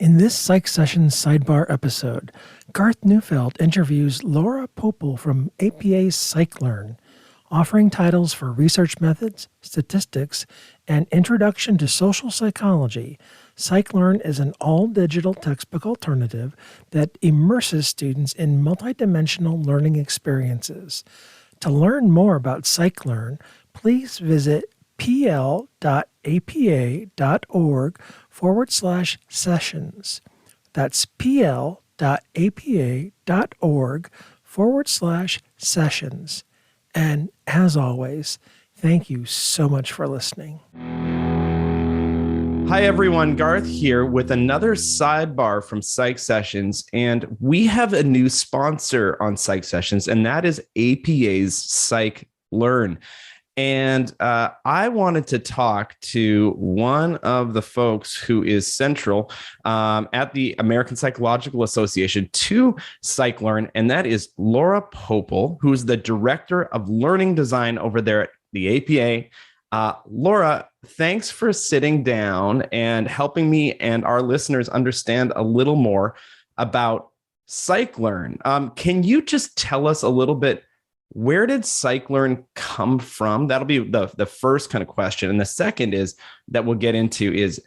In this PsychSessions Sidebar episode, Garth Neufeld interviews Laura Pople from APA's PsycLearn, offering titles for research methods, statistics, and introduction to social psychology. PsycLearn is an all-digital textbook alternative that immerses students in multidimensional learning experiences. To learn more about PsycLearn, please visit pl.apa.org/sessions. That's pl.apa.org/sessions. And as always, thank you so much for listening. Hi, everyone. Garth here with another sidebar from PsychSessions. And we have a new sponsor on PsychSessions, and that is APA's PsycLearn. And I wanted to talk to one of the folks who is central at the American Psychological Association to PsycLearn, and that is Laura Pople, who's the Director of Learning Design over there at the APA. Laura, thanks for sitting down and helping me and our listeners understand a little more about PsycLearn. Can you just tell us a little bit, where did PsycLearn come from? That'll be the first kind of question. And the second is that we'll get into is,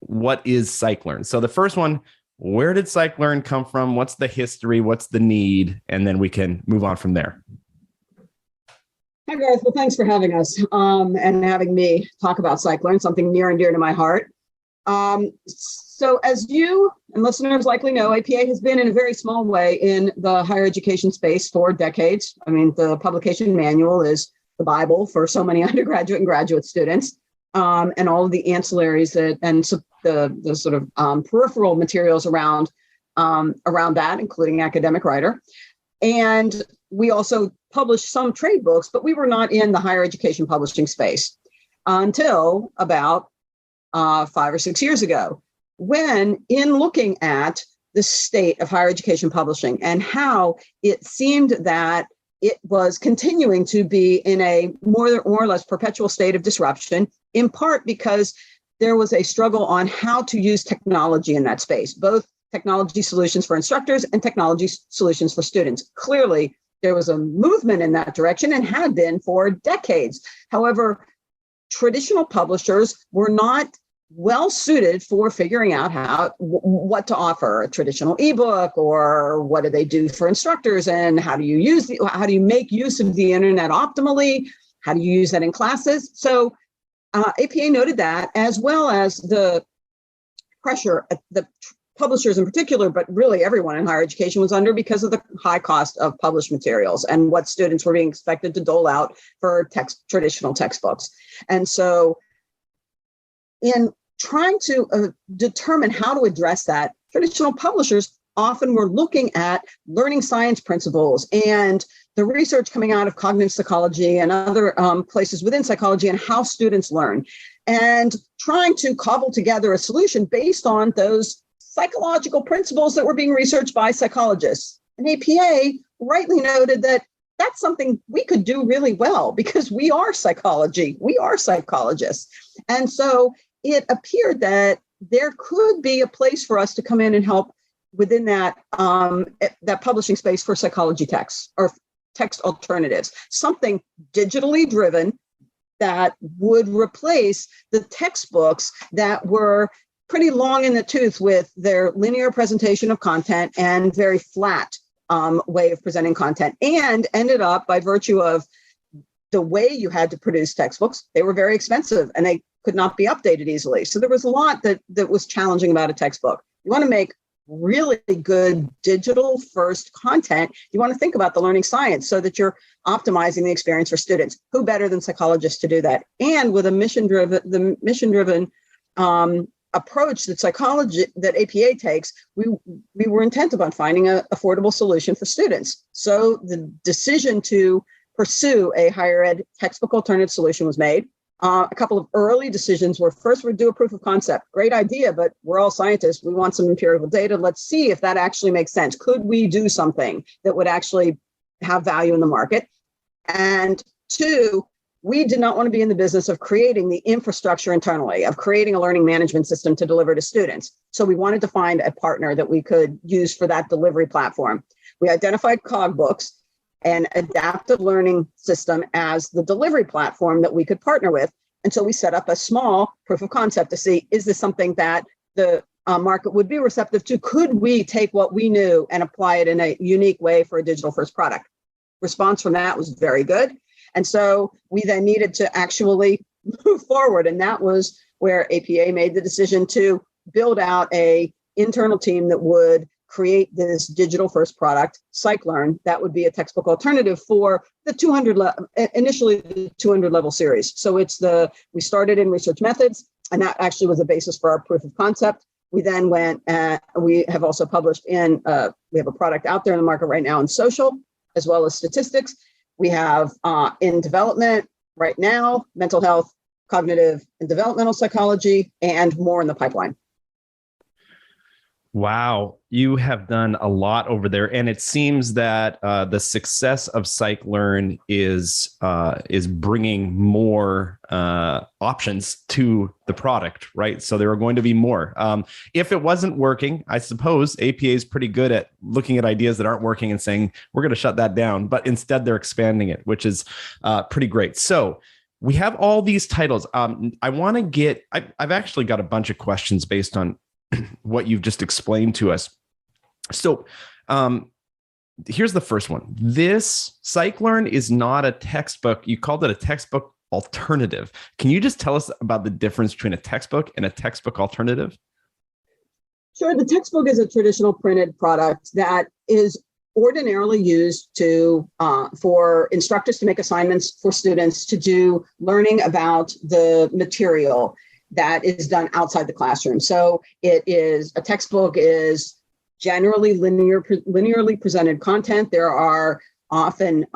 what is PsycLearn? So the first one, where did PsycLearn come from? What's the history? What's the need? And then we can move on from there. Hi, Garth. Well, thanks for having us and having me talk about PsycLearn, something near and dear to my heart. So as you and listeners likely know, APA has been in a very small way in the higher education space for decades. I mean, the publication manual is the Bible for so many undergraduate and graduate students, and all of the ancillaries and the sort of peripheral materials around that, including academic writer. And we also published some trade books, but we were not in the higher education publishing space until about 5 or 6 years ago, when in looking at the state of higher education publishing and how it seemed that it was continuing to be in a more or less perpetual state of disruption, in part because there was a struggle on how to use technology in that space, both technology solutions for instructors and technology solutions for students. Clearly, there was a movement in that direction and had been for decades. However, traditional publishers were not well suited for figuring out what to offer, a traditional ebook, or what do they do for instructors, and how do you make use of the internet optimally? How do you use that in classes? So APA noted that, as well as the pressure the publishers in particular, but really everyone in higher education was under because of the high cost of published materials and what students were being expected to dole out for traditional textbooks. And so in trying to determine how to address that, traditional publishers often were looking at learning science principles and the research coming out of cognitive psychology and other places within psychology and how students learn, and trying to cobble together a solution based on those psychological principles that were being researched by psychologists. And APA rightly noted that that's something we could do really well because we are psychology, we are psychologists. And so it appeared that there could be a place for us to come in and help within that publishing space for psychology texts or text alternatives, something digitally driven that would replace the textbooks that were pretty long in the tooth with their linear presentation of content and very flat way of presenting content, and ended up, by virtue of the way you had to produce textbooks, they were very expensive and they could not be updated easily. So there was a lot that was challenging about a textbook. You want to make really good digital first content, you want to think about the learning science so that you're optimizing the experience for students. Who better than psychologists to do that? And with a mission-driven approach that APA takes, we were intent upon finding an affordable solution for students. So the decision to pursue a higher ed textbook alternative solution was made. A couple of early decisions were, first, we'd do a proof of concept. Great idea, but we're all scientists. We want some empirical data. Let's see if that actually makes sense. Could we do something that would actually have value in the market? And two, we did not want to be in the business of creating the infrastructure internally, of creating a learning management system to deliver to students. So we wanted to find a partner that we could use for that delivery platform. We identified Cogbooks and adaptive learning system as the delivery platform that we could partner with. And so we set up a small proof of concept to see, is this something that the market would be receptive to? Could we take what we knew and apply it in a unique way for a digital first product? Response from that was very good. And so we then needed to actually move forward. And that was where APA made the decision to build out a internal team that would create this digital first product, PsycLearn, that would be a textbook alternative for the 200 initially the 200 level series. So we started in research methods, and that actually was the basis for our proof of concept. We then went, we have also published we have a product out there in the market right now in social, as well as statistics. We have in development right now, mental health, cognitive and developmental psychology, and more in the pipeline. Wow, you have done a lot over there, and it seems that the success of PsycLearn is bringing more options to the product, right? So there are going to be more. If it wasn't working, I suppose APA is pretty good at looking at ideas that aren't working and saying we're going to shut that down, but instead they're expanding it, which is pretty great. So we have all these titles. I want to get. I've actually got a bunch of questions based on what you've just explained to us. So here's the first one. This PsycLearn is not a textbook. You called it a textbook alternative. Can you just tell us about the difference between a textbook and a textbook alternative? Sure. The textbook is a traditional printed product that is ordinarily used for instructors to make assignments for students to do learning about the material that is done outside the classroom. So a textbook is generally linearly presented content. There are often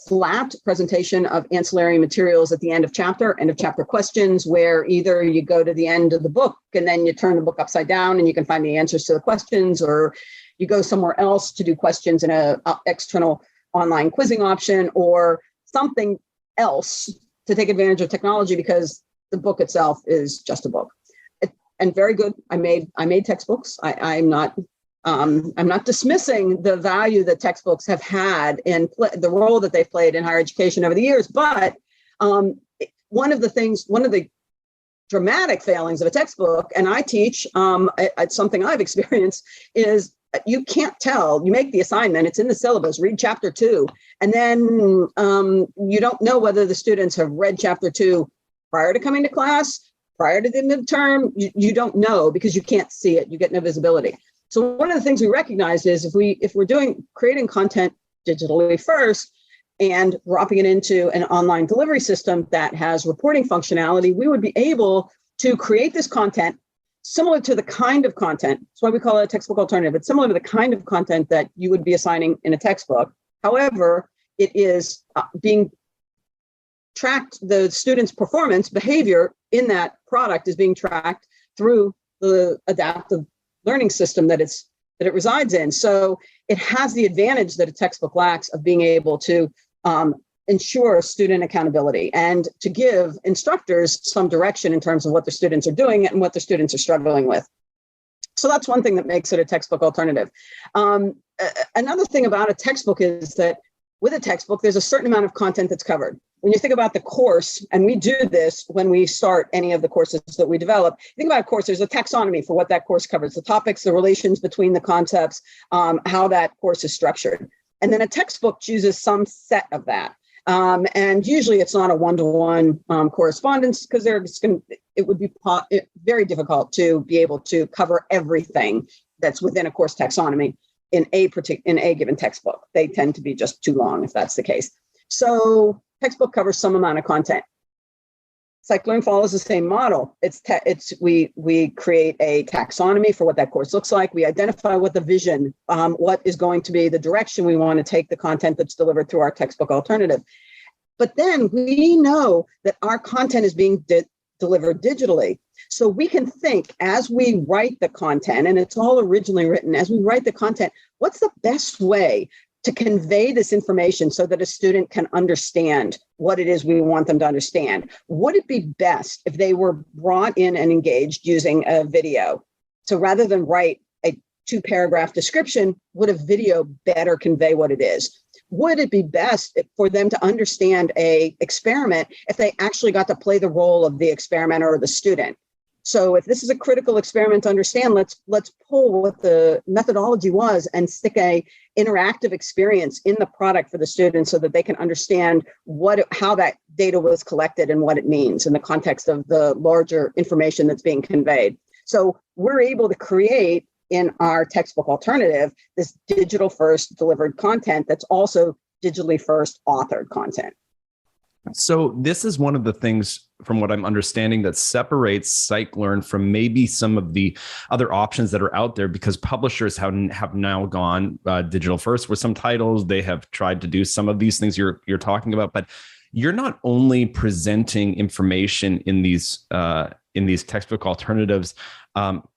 flat presentation of ancillary materials at the end of chapter questions, where either you go to the end of the book and then you turn the book upside down and you can find the answers to the questions, or you go somewhere else to do questions in an external online quizzing option, or something else to take advantage of technology, because the book itself is just a book. And very good. I made textbooks. I'm not dismissing the value that textbooks have had and the role that they've played in higher education over the years. But one of the dramatic failings of a textbook, and I teach, it's something I've experienced, is you can't tell. You make the assignment, it's in the syllabus, read chapter 2, and then you don't know whether the students have read chapter 2 prior to coming to class, prior to the midterm. You don't know because you can't see it. You get no visibility. So one of the things we recognized is if we're creating content digitally first and dropping it into an online delivery system that has reporting functionality, we would be able to create this content similar to the kind of content. That's why we call it a textbook alternative. It's similar to the kind of content that you would be assigning in a textbook. However, it is being tracked. The student's performance behavior in that product is being tracked through the adaptive learning system that it resides in. So it has the advantage that a textbook lacks of being able to ensure student accountability and to give instructors some direction in terms of what the students are doing and what the students are struggling with. So that's one thing that makes it a textbook alternative. Another thing about a textbook is that with a textbook, there's a certain amount of content that's covered. When you think about the course, and we do this when we start any of the courses that we develop, think about a course, there's a taxonomy for what that course covers, the topics, the relations between the concepts, how that course is structured. And then a textbook chooses some set of that. And usually it's not a one-to-one correspondence, because it would be very difficult to be able to cover everything that's within a course taxonomy in a given textbook. They tend to be just too long if that's the case. So textbook covers some amount of content. PsycLearn follows the same model. We create a taxonomy for what that course looks like. We identify what the vision, what is going to be the direction we want to take the content that's delivered through our textbook alternative. But then we know that our content is being delivered digitally. So we can think as we write the content, and it's all originally written, as we write the content, what's the best way to convey this information so that a student can understand what it is we want them to understand. Would it be best if they were brought in and engaged using a video? So rather than write a 2-paragraph description, would a video better convey what it is? Would it be best for them to understand a experiment if they actually got to play the role of the experimenter or the student? So if this is a critical experiment to understand, let's pull what the methodology was and stick a interactive experience in the product for the students so that they can understand how that data was collected and what it means in the context of the larger information that's being conveyed. So we're able to create in our textbook alternative this digital first delivered content that's also digitally first authored content. So this is one of the things, from what I'm understanding, that separates PsycLearn from maybe some of the other options that are out there, because publishers have now gone digital first with some titles. They have tried to do some of these things you're talking about, but you're not only presenting information in these textbook alternatives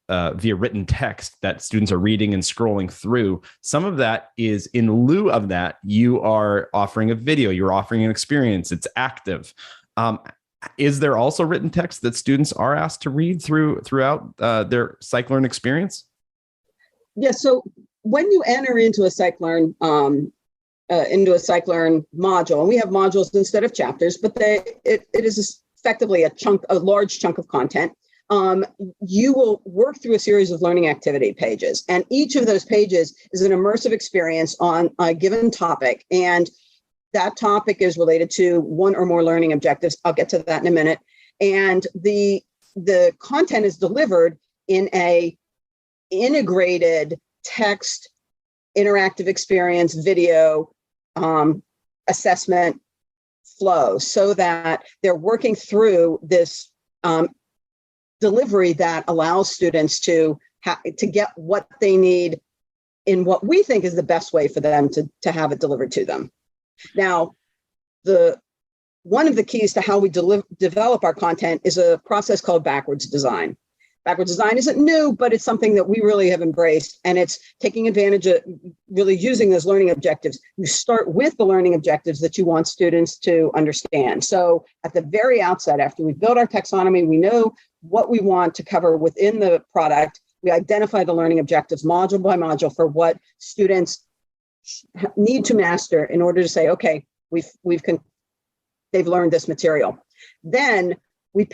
via written text that students are reading and scrolling through. Some of that is in lieu of that. You are offering a video, you're offering an experience, it's active. Is there also written text that students are asked to read throughout their PsycLearn experience? Yeah, so when you enter into a PsycLearn module, and we have modules instead of chapters, but it is effectively a large chunk of content. You will work through a series of learning activity pages, and each of those pages is an immersive experience on a given topic, and that topic is related to one or more learning objectives. I'll get to that in a minute. And the content is delivered in a integrated text, interactive experience, video, assessment flow, so that they're working through this delivery that allows students to get what they need in what we think is the best way for them to have it delivered to them. Now, one of the keys to how we develop our content is a process called backwards design. Backwards design isn't new, but it's something that we really have embraced, and it's taking advantage of really using those learning objectives. You start with the learning objectives that you want students to understand. So at the very outset, after we build our taxonomy, we know what we want to cover within the product. We identify the learning objectives module by module for what students need to master in order to say, okay, they've learned this material. Then we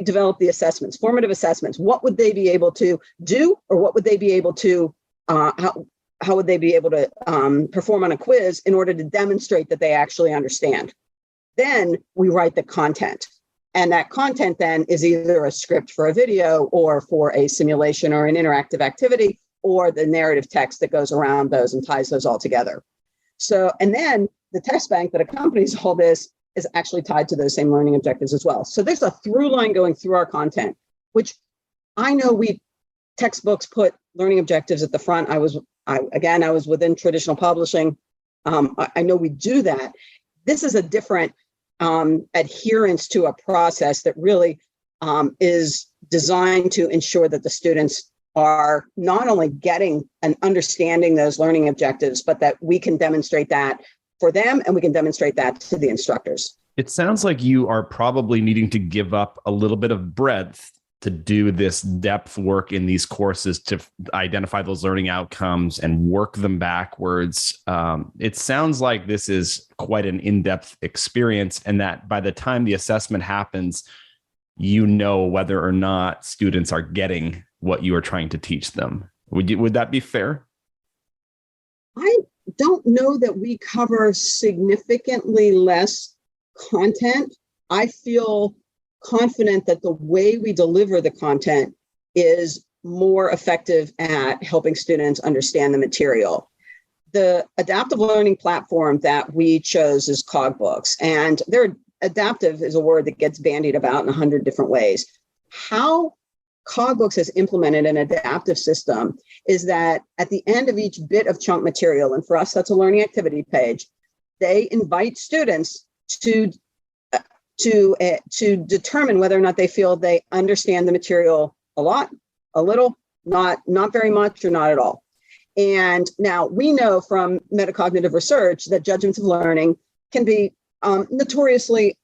develop the assessments, formative assessments. What would they be able to do, or what would they be able to, how would they be able to perform on a quiz in order to demonstrate that they actually understand? Then we write the content. And that content then is either a script for a video or for a simulation or an interactive activity, or the narrative text that goes around those and ties those all together. So, and then the text bank that accompanies all this is actually tied to those same learning objectives as well. So there's a through line going through our content, which I know textbooks put learning objectives at the front. I was within traditional publishing. I know we do that. This is a different adherence to a process that really is designed to ensure that the students are not only getting and understanding those learning objectives, but that we can demonstrate that for them and we can demonstrate that to the instructors. It sounds like you are probably needing to give up a little bit of breadth to do this depth work in these courses to identify those learning outcomes and work them backwards. It sounds like this is quite an in-depth experience, and that by the time the assessment happens, you know whether or not students are getting what you are trying to teach them. Would that be fair? I don't know that we cover significantly less content. I feel confident that the way we deliver the content is more effective at helping students understand the material. The adaptive learning platform that we chose is CogBooks, and adaptive is a word that gets bandied about in 100 different ways. How CogBooks has implemented an adaptive system is that at the end of each bit of chunk material, and for us, that's a learning activity page, they invite students to determine whether or not they feel they understand the material a lot, a little, not very much, or not at all. And now we know from metacognitive research that judgments of learning can be notoriously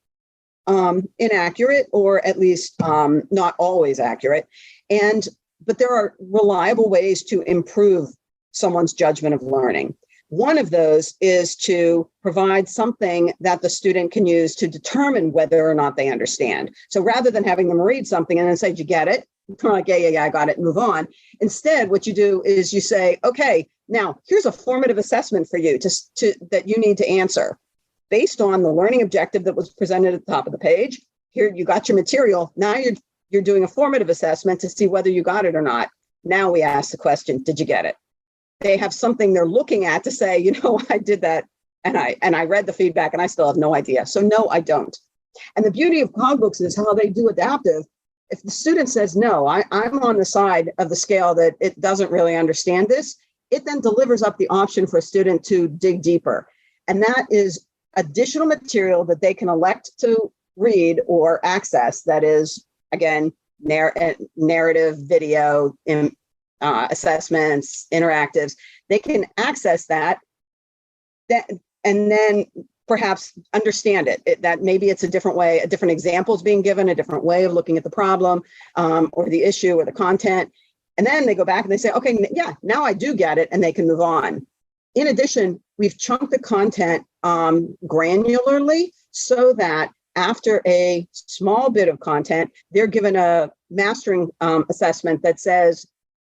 inaccurate, or at least not always accurate. But there are reliable ways to improve someone's judgment of learning. One of those is to provide something that the student can use to determine whether or not they understand. So rather than having them read something and then say, "Did you get it?" They're like, yeah, I got it, and move on. Instead, what you do is you say, "Okay, now here's a formative assessment for you that you need to answer. Based on the learning objective that was presented at the top of the page, here you got your material. Now you're doing a formative assessment to see whether you got it or not. Now we ask the question, did you get it?" They have something they're looking at to say, I did that, and I read the feedback and I still have no idea. So no, I don't. And the beauty of cogbooks is how they do adaptive. If the student says, "No, I'm on the side of the scale that it doesn't really understand this," it then delivers up the option for a student to dig deeper. And that is additional material that they can elect to read or access. That is, again, narrative, video, assessments, interactives. They can access that and then perhaps understand it. That maybe it's a different way, a different example is being given, a different way of looking at the problem or the issue or the content. And then they go back and they say, "Okay, yeah, now I do get it," and they can move on. In addition, we've chunked the content granularly so that after a small bit of content, they're given a mastering assessment that says,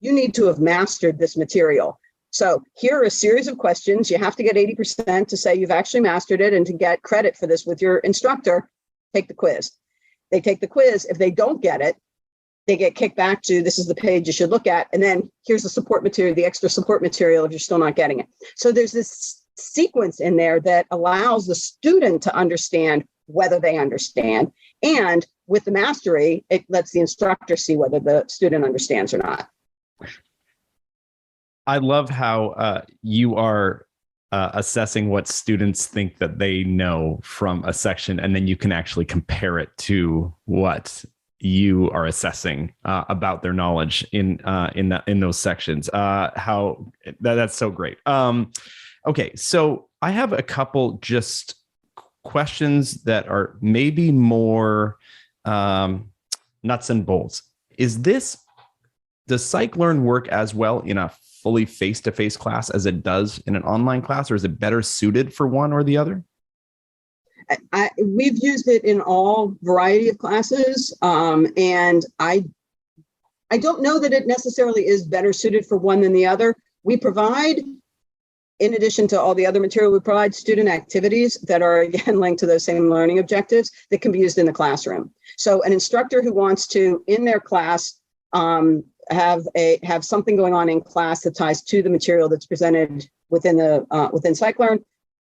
"You need to have mastered this material." So here are a series of questions. You have to get 80% to say you've actually mastered it, and to get credit for this with your instructor, take the quiz. They take the quiz. If they don't get it, they get kicked back to, "This is the page you should look at. And then here's the support material, the extra support material if you're still not getting it." So there's this sequence in there that allows the student to understand whether they understand. And with the mastery, it lets the instructor see whether the student understands or not. I love how you are assessing what students think that they know from a section, and then you can actually compare it to what you are assessing about their knowledge in those sections. That's so great. Okay, so I have a couple just questions that are maybe more nuts and bolts. Does PsycLearn work as well in a fully face-to-face class as it does in an online class, or is it better suited for one or the other? We've used it in all variety of classes, and I don't know that it necessarily is better suited for one than the other. We provide, in addition to all the other material, we provide student activities that are, again, linked to those same learning objectives that can be used in the classroom. So an instructor who wants to, in their class, have something going on in class that ties to the material that's presented within PsycLearn,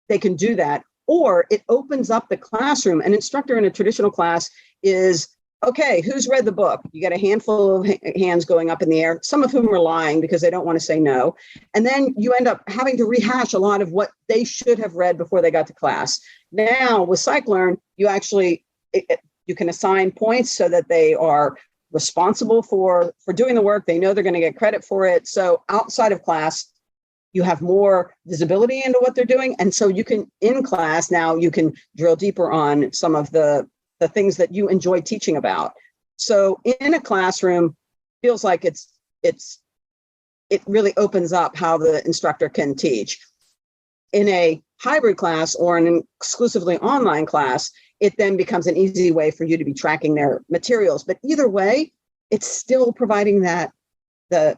they can do that. Or it opens up the classroom. An instructor in a traditional class is, "Okay, who's read the book?" You get a handful of hands going up in the air, some of whom are lying because they don't want to say no. And then you end up having to rehash a lot of what they should have read before they got to class. Now with PsycLearn, you can assign points so that they are responsible for doing the work. They know they're going to get credit for it. So outside of class, you have more visibility into what they're doing. And so you can, in class now, you can drill deeper on some of the things that you enjoy teaching about. So in a classroom, feels like it really opens up how the instructor can teach. In a hybrid class or an exclusively online class, it then becomes an easy way for you to be tracking their materials. But either way, it's still providing the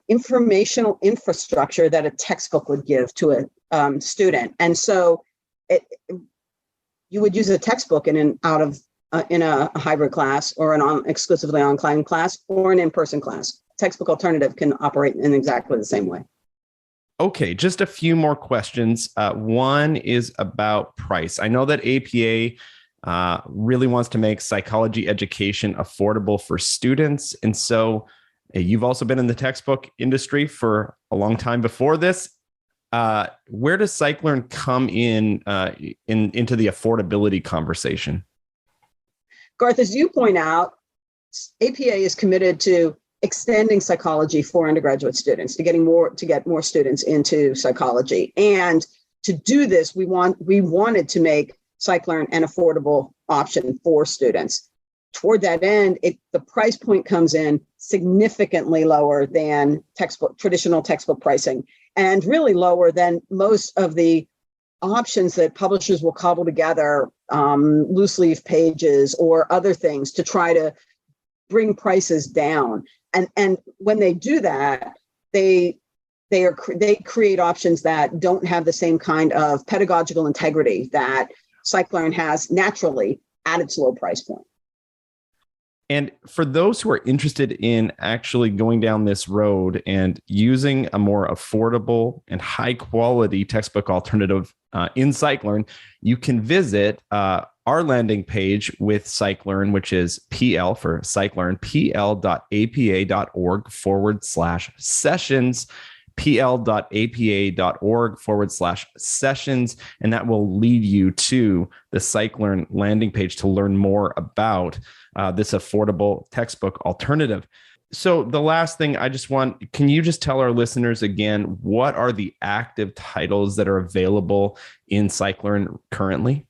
informational infrastructure that a textbook would give to a student. And so you would use a textbook in a hybrid class or an exclusively online class or an in-person class. Textbook alternative can operate in exactly the same way. Okay, just a few more questions. One is about price. I know that APA really wants to make psychology education affordable for students. And so you've also been in the textbook industry for a long time before this. Where does PsycLearn come into the affordability conversation? Garth, as you point out, APA is committed to extending psychology for undergraduate students, to get more students into psychology. And to do this, we wanted to make PsycLearn an affordable option for students. Toward that end, the price point comes in significantly lower than traditional textbook pricing, and really lower than most of the options that publishers will cobble together, loose leaf pages or other things to try to bring prices down. And when they do that, they create options that don't have the same kind of pedagogical integrity that PsycLearn has naturally at its low price point. And for those who are interested in actually going down this road and using a more affordable and high quality textbook alternative in PsycLearn, you can visit our landing page with PsycLearn, which is PL for PsycLearn, pl.apa.org/sessions. pl.apa.org/sessions, and that will lead you to the PsycLearn landing page to learn more about this affordable textbook alternative. So the last thing can you just tell our listeners again, what are the active titles that are available in PsycLearn currently?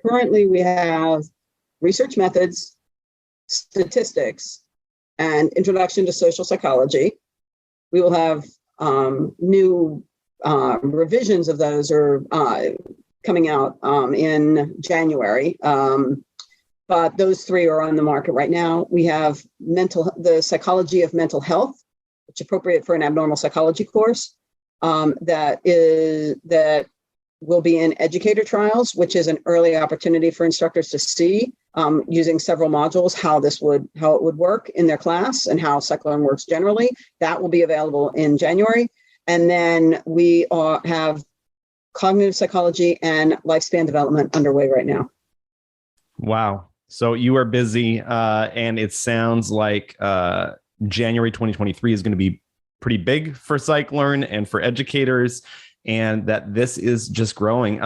Currently, we have research methods, statistics, and introduction to social psychology. We will have new revisions of those are coming out in January. But those three are on the market right now. We have the psychology of mental health, which is appropriate for an abnormal psychology course. That will be in educator trials, which is an early opportunity for instructors to see using several modules how it would work in their class and how PsycLearn works generally. That will be available in January. And then we have cognitive psychology and lifespan development underway right now. Wow. So you are busy, and it sounds like January 2023 is going to be pretty big for PsycLearn and for educators, and that this is just growing.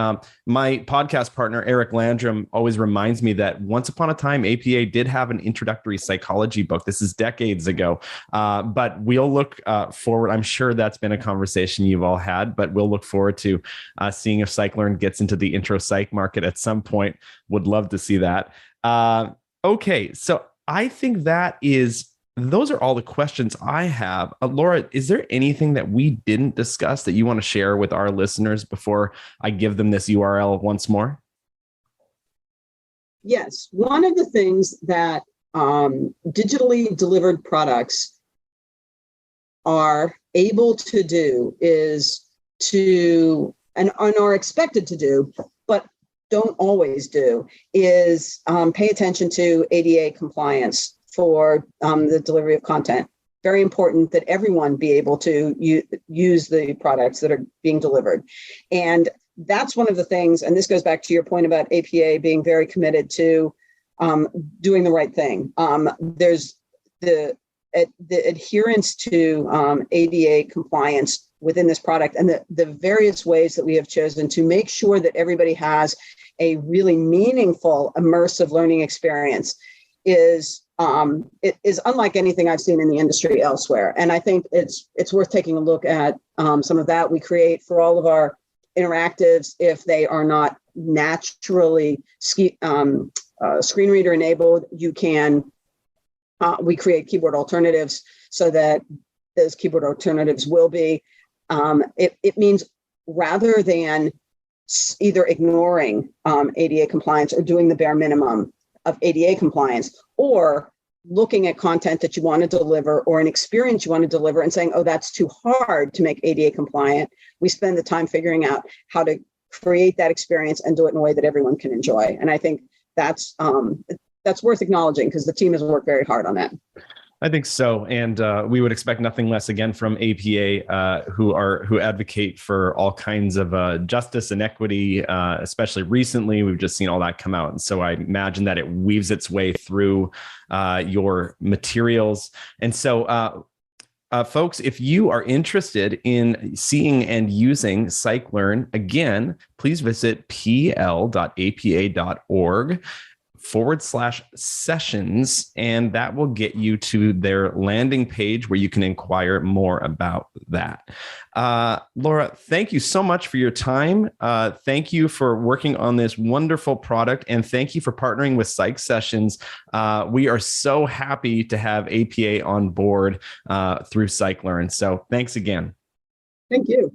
My podcast partner, Eric Landrum, always reminds me that once upon a time, APA did have an introductory psychology book. This is decades ago, but we'll look forward. I'm sure that's been a conversation you've all had, but we'll look forward to seeing if PsycLearn gets into the intro psych market at some point. Would love to see that. Okay, so I think those are all the questions I have. Laura, is there anything that we didn't discuss that you want to share with our listeners before I give them this URL once more? Yes. One of the things that digitally delivered products are able to do and are expected to do, but don't always do, is pay attention to ADA compliance for the delivery of content. Very important that everyone be able to use the products that are being delivered. And that's one of the things, and this goes back to your point about APA being very committed to doing the right thing. There's the adherence to ADA compliance within this product and the various ways that we have chosen to make sure that everybody has a really meaningful, immersive learning experience is unlike anything I've seen in the industry elsewhere. And I think it's worth taking a look at some of that. We create for all of our interactives, if they are not naturally screen reader enabled, we create keyboard alternatives so that those keyboard alternatives will be. It means rather than either ignoring ADA compliance or doing the bare minimum of ADA compliance, or looking at content that you want to deliver or an experience you want to deliver and saying, oh, that's too hard to make ADA compliant. We spend the time figuring out how to create that experience and do it in a way that everyone can enjoy. And I think that's worth acknowledging because the team has worked very hard on that. I think so. And we would expect nothing less again from APA, who advocate for all kinds of justice and equity, especially recently. We've just seen all that come out. And so I imagine that it weaves its way through your materials. And so folks, if you are interested in seeing and using PsycLearn, again, please visit pl.apa.org. /sessions, and that will get you to their landing page where you can inquire more about that. Laura, thank you so much for your time. Thank you for working on this wonderful product, and thank you for partnering with PsychSessions. We are so happy to have APA on board through PsycLearn. So thanks again. Thank you.